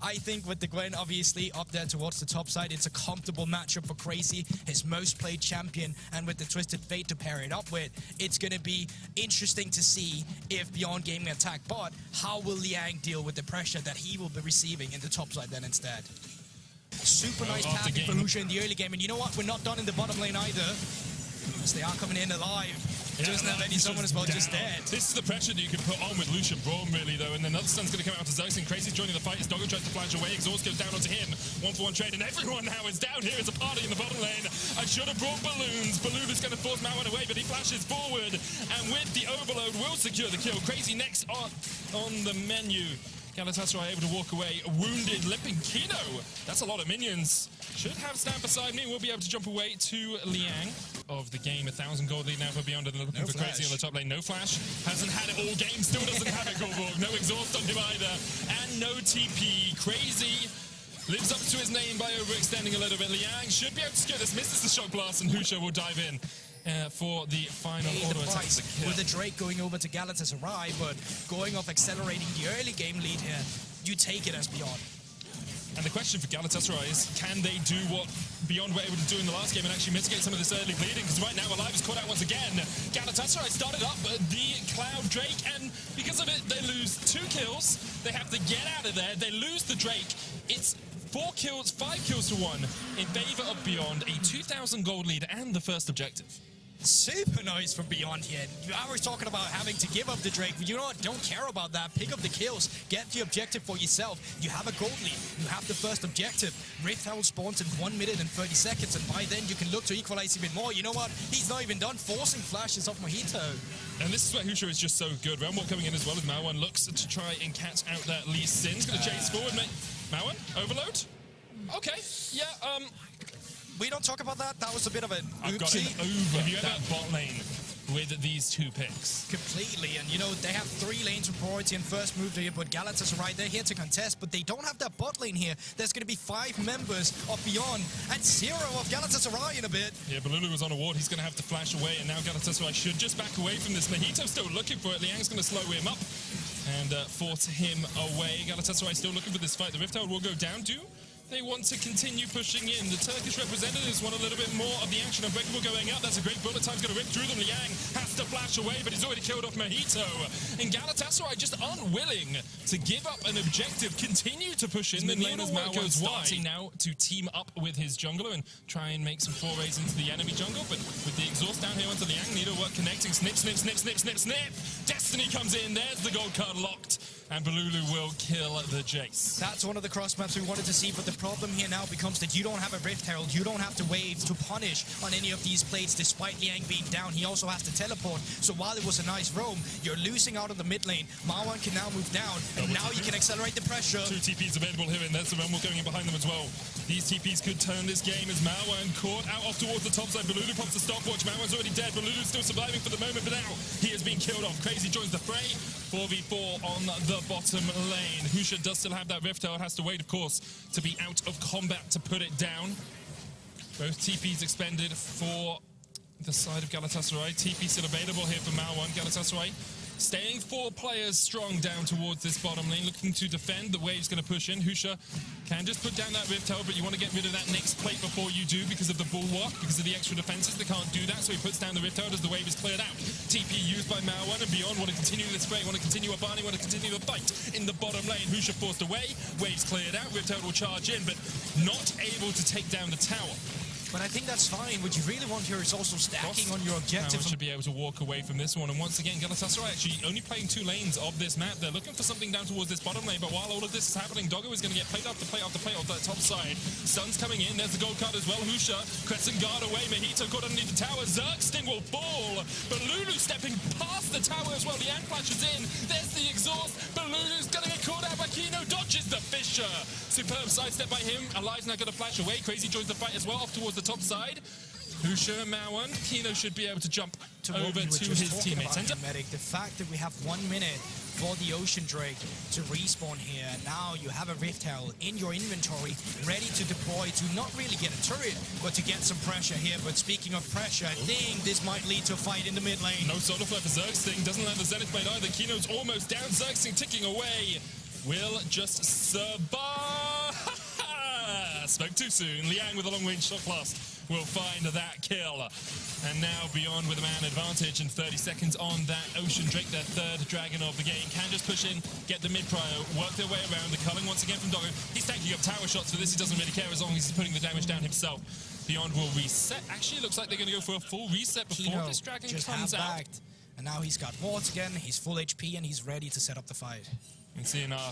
I think with the Gwen obviously up there towards the top side, it's a comfortable matchup for Crazy, his most played champion, and with the Twisted Fate to pair it up with, it's going to be interesting to see if Beyond Gaming attack bot, how will Liang deal with the pressure that he will be receiving in the top side then instead. Super nice tactic for Husha in the early game, and you know what, we're not done in the bottom lane either, because they are coming in alive. He doesn't have any someone as well, just dead. This is the pressure that you can put on with Lucian Braum, really, though. And then another stun's going to come out to Zergsting. Crazy's joining the fight as Doggo tries to flash away. Exhaust goes down onto him. 1-for-1 trade, and everyone now is down here. It's a party in the bottom lane. I should have brought balloons. Bolulu's going to force Maoan away, but he flashes forward. And with the overload, will secure the kill. Crazy next on the menu. Galatasaray able to walk away, wounded, limping Kino. That's a lot of minions. Should have stand beside me. We'll be able to jump away to Liang of the game. 1,000 gold lead now for Beyond, and looking for Crazy on the top lane. No flash. Hasn't had it all game. Still doesn't have it, Goldborg. No exhaust on him either. And no TP. Crazy lives up to his name by overextending a little bit. Liang should be able to secure this. Misses the shock blast, and Husha will dive in. For the final auto attack. With the Drake going over to Galatasaray, but going off accelerating the early game lead here, you take it as Beyond. And the question for Galatasaray is, can they do what Beyond were able to do in the last game and actually mitigate some of this early bleeding? Because right now, Alive is caught out once again. Galatasaray started up the Cloud Drake, and because of it, they lose 2 kills. They have to get out of there. They lose the Drake. It's 4 kills, 5 kills to 1 in favor of Beyond, a 2,000 gold lead and the first objective. Super nice from Beyond here. I was talking about having to give up the Drake, but you know what? Don't care about that. Pick up the kills. Get the objective for yourself. You have a gold lead. You have the first objective. Rift Herald spawns in 1 minute and 30 seconds, and by then you can look to equalize even more. You know what? He's not even done forcing flashes off Mojito. And this is where Husha is just so good. Realmwalk coming in as well as Maoan looks to try and catch out that Lee Sin's going to chase forward. Maoan, overload? Okay, yeah, we don't talk about that. That was a bit of an oopsie. I've got it over. Have you ever had bot lane with these 2 picks? Completely, and you know, they have 3 lanes with priority and first move here, but Galatasaray, they're here to contest, but they don't have that bot lane here. There's going to be 5 members of Beyond and 0 of Galatasaray in a bit. Yeah, Bolulu was on a ward. He's going to have to flash away, and now Galatasaray should just back away from this. Mojito still looking for it. Liang's going to slow him up and force him away. Galatasaray still looking for this fight. The Rift Herald will go down. They want to continue pushing in. The Turkish representatives want a little bit more of the action. Unbreakable going out. That's a great bullet. Time's going to rip through them. Liang has to flash away, but he's already killed off Mojito. And Galatasaray just unwilling to give up an objective. Continue to push in. The Leona's Maoan starting now to team up with his jungler and try and make some forays into the enemy jungle. But with the exhaust down here onto Liang, needlework connecting. Snip, snip, snip, snip, snip, snip. Destiny comes in. There's the gold card locked. And Bolulu will kill the Jayce. That's one of the cross maps we wanted to see, but the problem here now becomes that you don't have a Rift Herald, you don't have to wave to punish on any of these plates despite Liang being down. He also has to teleport, so while it was a nice roam, you're losing out of the mid lane. Maoan can now move down, and now you can accelerate the pressure. 2 TPs available here, and there's the Realmwalk going in behind them as well. These TPs could turn this game as Maoan caught out off towards the top side. Bolulu pops the stopwatch. Maoan's already dead. Bolulu's still surviving for the moment, but now he has been killed off. Crazy joins the fray. 4v4 on the bottom lane. Husha does still have that Rift Herald, has to wait, of course, to be out of combat to put it down. Both TPs expended for the side of Galatasaray. TP still available here for Maoan. Galatasaray staying 4 players strong down towards this bottom lane, looking to defend. The wave's going to push in. Husha can just put down that Rift Herald, but you want to get rid of that next plate before you do because of the bulwark, because of the extra defenses. They can't do that, so he puts down the Rift Herald as the wave is cleared out. TP used by Maoan, and Beyond want to continue this fray, want to continue a Barney, want to continue the fight in the bottom lane. Husha forced away, waves cleared out, Rift Herald will charge in, but not able to take down the tower. But I think that's fine. What you really want here is also stacking on your objectives. Should be able to walk away from this one. And once again, Galatasaray actually only playing 2 lanes of this map. They're looking for something down towards this bottom lane. But while all of this is happening, Doggo is going to get plate after plate after plate off that top side. Sun's coming in. There's the gold card as well. Husha, Crescent Guard away. Mojito caught underneath the tower. Zergsting will fall. Bolulu stepping past the tower as well. Liang flashes in. There's the exhaust. Bolulu's going to get caught out by Kino. Dodges the Fisher. Superb sidestep by him. Alive's now going to flash away. Crazy joins the fight as well off towards the top side. Husha and Maoan. Kino should be able to jump over to his teammates. The fact that we have 1 minute for the Ocean Drake to respawn here. Now you have a Rift Herald in your inventory, ready to deploy to not really get a turret, but to get some pressure here. But speaking of pressure, I think this might lead to a fight in the mid lane. No solar flare for Zergsting. Doesn't land the Zenith Blade either. Kino's almost down. Zergsting ticking away. will just survive. Spoke too soon. Liang with a long-range shot blast will find that kill. And now Beyond with a man advantage in 30 seconds on that Ocean Drake, their third dragon of the game. Can just push in, get the mid-prio, work their way around. The culling once again from Doggo. He's taking up tower shots for this. He doesn't really care as long as he's putting the damage down himself. Beyond will reset. Actually, it looks like they're going to go for a full reset before Kino this dragon just comes out. backed. And now he's got wards again, he's full HP, and he's ready to set up the fight. And seeing our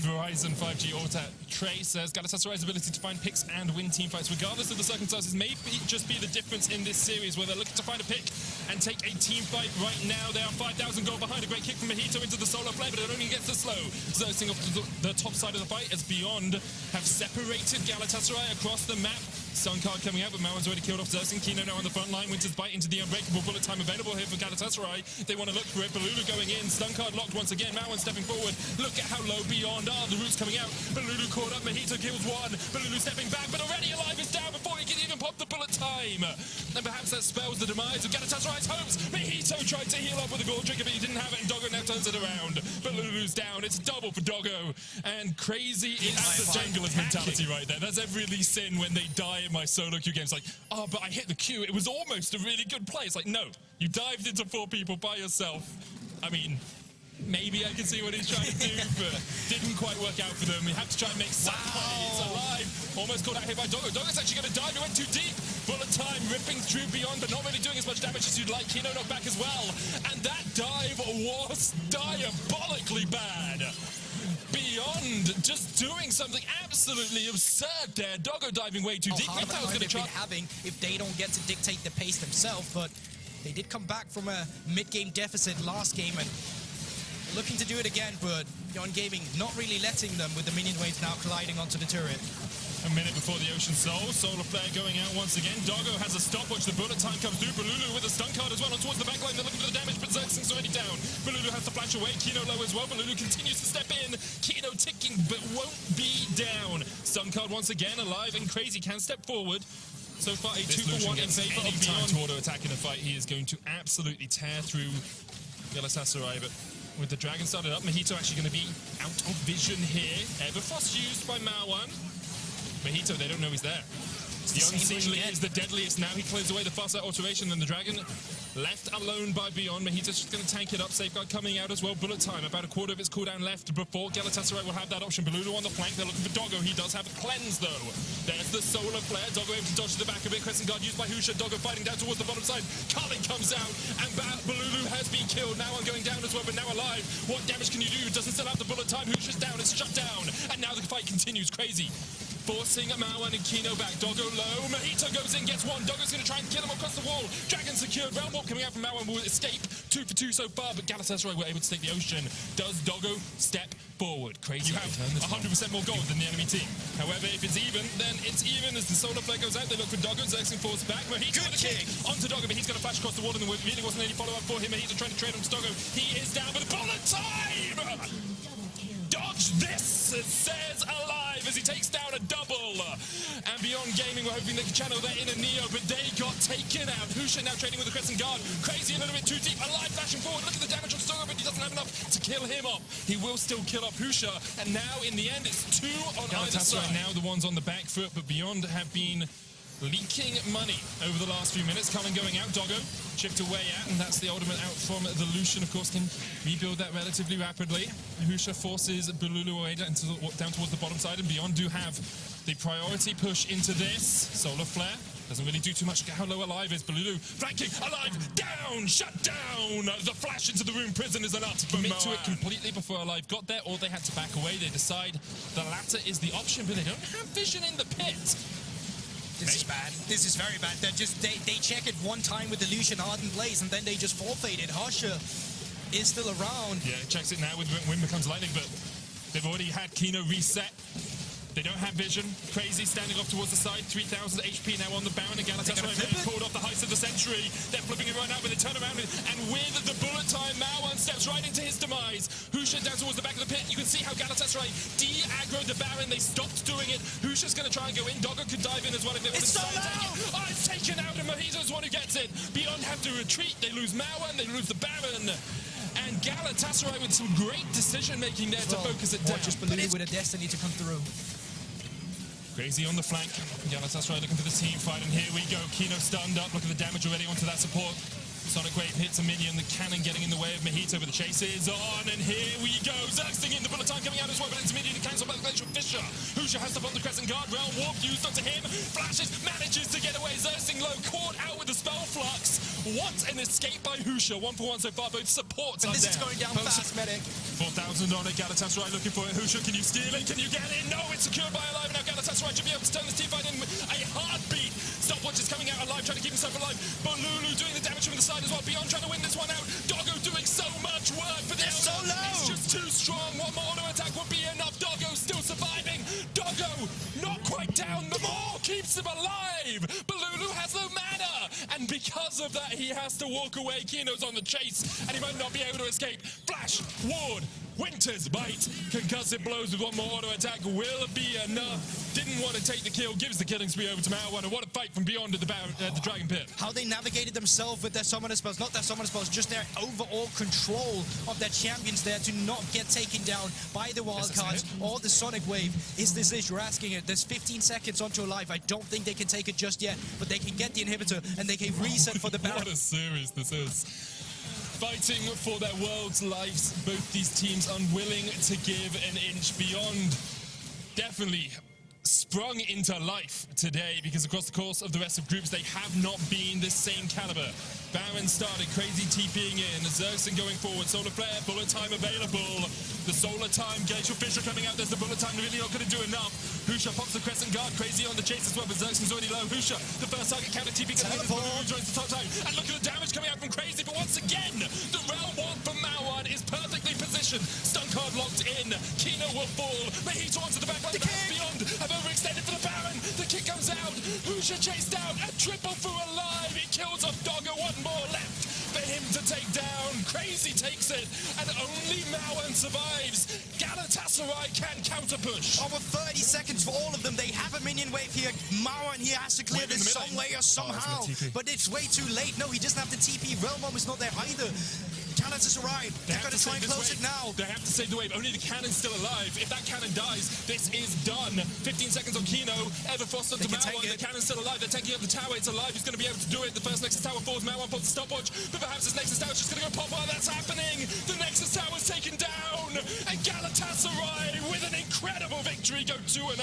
Verizon 5G Auto Trey says Galatasaray's ability to find picks and win team fights, regardless of the circumstances, may just be the difference in this series, where they're looking to find a pick and take a team fight right now. They are 5,000 gold behind. A great kick from Mojito into the solo play, but it only gets the slow. Zergsting off to the top side of the fight as Beyond have separated Galatasaray across the map. Stun card coming out, but Maoan's already killed off Zergsting. Kino now on the front line. Winter's bite into the unbreakable bullet time available here for Galatasaray. They want to look for it. Bolulu going in. Stun card locked once again. Maoan stepping forward. Look at how low Beyond are. The roots coming out. Bolulu caught up. Mojito kills one. Bolulu stepping back, but already alive is down before he can even pop the bullet time. And perhaps that spells the demise of Galatasaray's hopes. Mojito tried to heal up with a gold trigger, but he didn't have it, and Doggo now turns it around. Bolulu's down. It's double for Doggo. And crazy is the jungler's mentality right there. That's every Lee Sin when they die in my solo queue game. It's like, oh, but I hit the queue. It was almost a really good play. It's like, no, you dived into 4 people by yourself. I mean, maybe I can see what he's trying to do, but didn't quite work out for them. We have to try and make some plays alive. Almost caught out here by Doggo. Doggo's actually going to dive. He went too deep. Bullet time ripping through Beyond, but not really doing as much damage as you'd like. Kino knocked back as well. And that dive was diabolically bad. Beyond just doing something absolutely absurd there. Doggo diving way too deep. How much time they've been having if they don't get to dictate the pace themselves, but they did come back from a mid-game deficit last game and looking to do it again, but Beyond Gaming not really letting them with the minion waves now colliding onto the turret. A minute before the Ocean Soul, Solar Flare going out once again. Doggo has a stopwatch, the bullet time comes through. Bolulu with a stun card as well on towards the backline. They're looking for the damage, but Zergsting's already down. Bolulu has to flash away, Kino low as well. Bolulu continues to step in. Kino ticking, but won't be down. Stun card once again, alive and Crazy can step forward. So far, a 2-for-1 in favor of Beyond. To auto-attack in a fight, he is going to absolutely tear through Galatasaray, but with the dragon started up, Mojito actually going to be out of vision here. Everfrost used by Maoan. Mojito, they don't know he's there. The Unseemly is the deadliest now. He clears away the fast-out alteration, and the dragon left alone by Beyond. Mojito's just going to tank it up. Safeguard coming out as well. Bullet time, about a quarter of its cooldown left before Galatasaray will have that option. Bolulu on the flank. They're looking for Doggo. He does have a cleanse, though. There's the solar flare. Doggo able to dodge to the back of it. Crescent guard used by Husha. Doggo fighting down towards the bottom side. Culling comes out, and Bolulu has been killed. Now I'm going down as well, but now alive. What damage can you do? Doesn't still have the bullet time. Husha's down. It's shut down. And now the fight continues. Crazy. Forcing Maoan and Kino back. Doggo low. Mojito goes in, gets one. Doggo's going to try and kill him across the wall. Dragon secured. Realm Warp coming out from Maoan will escape. 2 for 2 so far, but Galatasaray were able to take the Ocean. Does Doggo step forward? Crazy. You have 100% more gold than the enemy team. However, if it's even, then it's even. As the solar flare goes out, they look for Doggo. Zergsting falls back. Mojito with a kick onto Doggo, but he's going to flash across the wall, and there really wasn't any follow-up for him. Mojito trying to trade on Doggo. He is down, but bullet time! Dodge this, it says alive as he takes down a double. And Beyond Gaming were hoping they could channel their inner Neo, but they got taken out. Husha now trading with the Crescent Guard. Crazy a little bit too deep. Alive flashing forward. Look at the damage on Doggo, but he doesn't have enough to kill him off. He will still kill off Husha. And now in the end, it's 2 on either side. Now the ones on the back foot, but Beyond have been leaking money over the last few minutes. Culling going out, Doggo chipped away at, and that's the ultimate out from the Lucian. Of course, can rebuild that relatively rapidly. Husha forces Bolulu away down towards the bottom side, and Beyond do have the priority push into this. Solar Flare doesn't really do too much. Look how low alive is Bolulu. Flanking, alive, down, shut down. The flash into the room prison is enough to commit to it completely before alive got there, or they had to back away. They decide the latter is the option, but they don't have vision in the pit. This is bad. This is very bad. They check it one time with the Lucian Ardent Blaze, and then they just forfeit it. Husha is still around. Yeah, checks it now with Wind Becomes Lightning, but they've already had Kino reset. They don't have vision. Crazy standing off towards the side. 3,000 HP now on the Baron, and Galatasaray called off the heist of the century. They're flipping it right now, but they turn around, and with the bullet time, Maoan steps right into his demise. Husha down towards the back of the pit. You can see how Galatasaray de-aggroed the Baron. They stopped doing it. Husha's going to try and go in. Doggo could dive in as well if they want to take it. Oh, it's taken out, and Mojito's one who gets it. Beyond have to retreat. They lose Maoan. They lose the Baron. And Galatasaray with some great decision-making there to focus it down. Just Bolulu with a destiny to come through. Crazy on the flank. Galatasaray looking for the team fight, and here we go. Kino stunned up. Look at the damage already onto that support. Sonic Wave hits a minion, the cannon getting in the way of Mojito, but the chase is on, and here we go. Zergsting in, the bullet time coming out as well, but it's immediately cancelled by the Glacial Fissure. Husha has to pop the Crescent Guard, Realm Warp used onto him, flashes, manages to get away. Zergsting low, caught out with the Spell Flux. What an escape by Husha, 1 for 1 so far, both supports And are this there. is going down fast, medic. 4,000 on it, Galatasaray looking for it. Husha, can you steal it? Can you get in? No, it's secured by Alive. Now Galatasaray should be able to turn this team fight in a heartbeat. Stopwatch is coming out alive, trying to keep himself alive. Bolulu doing the damage from the side as well. Beyond trying to win this one out. Doggo doing so much work, but they're so low. It's just too strong. One more auto attack would be enough. Doggo still surviving. Doggo not quite down. The more keeps him alive. Bolulu has no mana, and because of that, he has to walk away. Kino's on the chase, and he might not be able to escape. Flash, ward, Winter's Bite, concussive blows with one more auto attack will be enough. Didn't want to take the kill, gives the killing spree over to Maoan, and what a fight from beyond the Dragon Pit. How they navigated themselves with their summoner spells, not their summoner spells, just their overall control of their champions there to not get taken down by the wildcards or the Sonic Wave. Is this it? You're asking it. There's 15 seconds onto Alive. I don't think they can take it just yet, but they can get the inhibitor and they can reset for the Baron. What a series this is. Fighting for their world's lives, both these teams unwilling to give an inch beyond. Definitely sprung into life today, because across the course of the rest of groups, they have not been the same caliber. Baron started, crazy TPing in, Zergsting going forward, Solar Flare, bullet time available. The Solar time, Glacial Fissure coming out, there's the bullet time, really not going to do enough. Husha pops the Crescent Guard, crazy on the chase as well, but Zergsting's already low. Husha, the first target counter TP gets Bolulu joins the top time, and look at the damage coming out from Crazy, but once again, the Realm Warp from Maoan is perfectly positioned. Stun card locked in, Kino will fall, Mojito onto the back line, the Beyond have overextended for the Baron, the kick comes out, Husha chased out, a triple for Alive, he kills off Doggo, one more left for him to take down. Crazy takes it, and only Maoan survives. Galatasaray can counter push. Over 30 seconds for all of them. They have a minion wave here. Maoan here has to clear this some way or somehow, but it's way too late. No, he doesn't have the TP. Realm Warp is not there either. Galatasaray, they're going to try and close it now. They have to save the wave. Only the cannon's still alive. If that cannon dies, this is done. 15 seconds on Kino. Everfrost onto Maoan. The cannon's still alive. They're taking up the tower. It's alive. He's going to be able to do it. The first Nexus Tower falls. Maoan pops the stopwatch. But perhaps this Nexus Tower is just going to go pop while that's happening. The Nexus Tower's taken down. And Galatasaray, with an incredible victory, go 2-0.